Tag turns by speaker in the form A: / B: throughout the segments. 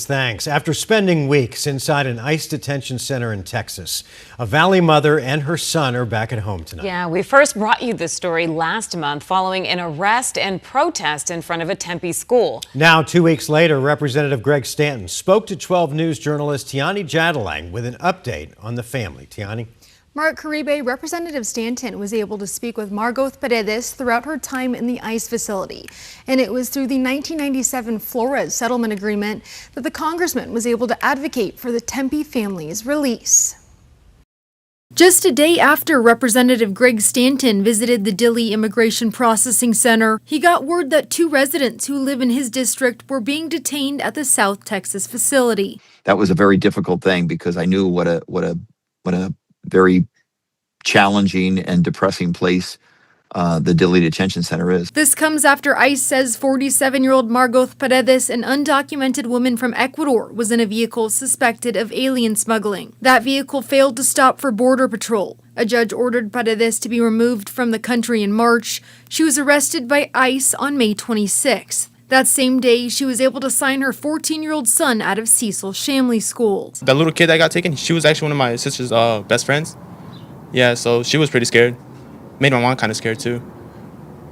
A: Thanks. After spending weeks inside an ICE detention center in Texas, a Valley mother and her son are back at home tonight.
B: Yeah, we first brought you this story last month following an arrest and protest in front of a Tempe school.
A: Now, 2 weeks later, Representative Greg Stanton spoke to 12 News journalist Tiani Jadalang with an update on the family. Tiani?
C: Mark Caribe, Representative Stanton was able to speak with Margot Paredes throughout her time in the ICE facility. And it was through the 1997 Flores settlement agreement that the congressman was able to advocate for the Tempe family's release. Just a day after Representative Greg Stanton visited the Dilley Immigration Processing Center, he got word that 2 residents who live in his district were being detained at the South Texas facility.
D: That was a very difficult thing because I knew what a very challenging and depressing place the Dilley Detention Center is.
C: This comes after ICE says 47-year-old Margot Paredes, an undocumented woman from Ecuador, was in a vehicle suspected of alien smuggling. That vehicle failed to stop for Border Patrol. A judge ordered Paredes to be removed from the country in March. She was arrested by ICE on May 26th. That same day, she was able to sign her 14-year-old son out of Cecil Shamley School.
E: That little kid that got taken, she was actually one of my sister's best friends. Yeah, so she was pretty scared. Made my mom kind of scared too.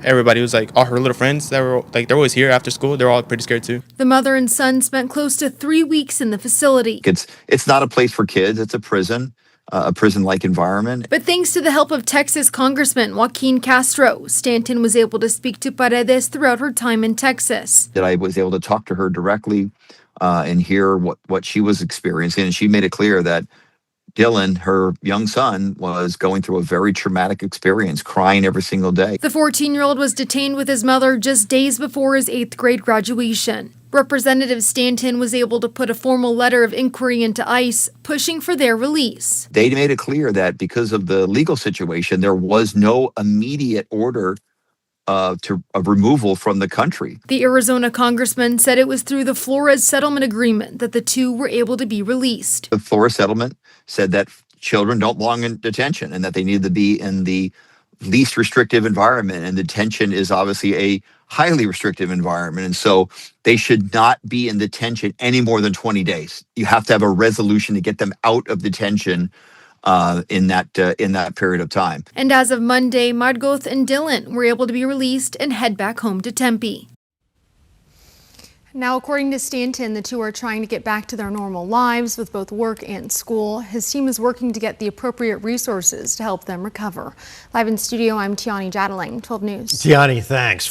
E: Everybody was like, all her little friends that were like, they're always here after school. They're all pretty scared too.
C: The mother and son spent close to 3 weeks in the facility.
D: It's not a place for kids. It's a prison. A prison-like environment.
C: But thanks to the help of Texas Congressman Joaquin Castro, Stanton was able to speak to Paredes throughout her time in Texas.
D: That I was able to talk to her directly and hear what she was experiencing. And she made it clear that Dylan, her young son, was going through a very traumatic experience, crying every single day.
C: The 14-year-old was detained with his mother just days before his 8th grade graduation. Representative Stanton was able to put a formal letter of inquiry into ICE, pushing for their release.
D: They made it clear that because of the legal situation, there was no immediate order of removal from the country.
C: The Arizona congressman said it was through the Flores settlement agreement that the 2 were able to be released.
D: The Flores settlement said that children don't belong in detention and that they need to be in the least restrictive environment, and detention is obviously a highly restrictive environment, and so they should not be in detention any more than 20 days. You have to have a resolution to get them out of detention in that period of time.
C: And as of Monday, Margot and Dylan were able to be released and head back home to Tempe. Now, according to Stanton, the 2 are trying to get back to their normal lives with both work and school. His team is working to get the appropriate resources to help them recover. Live in studio, I'm Tiani Jadalang, 12 News.
A: Tiani, thanks.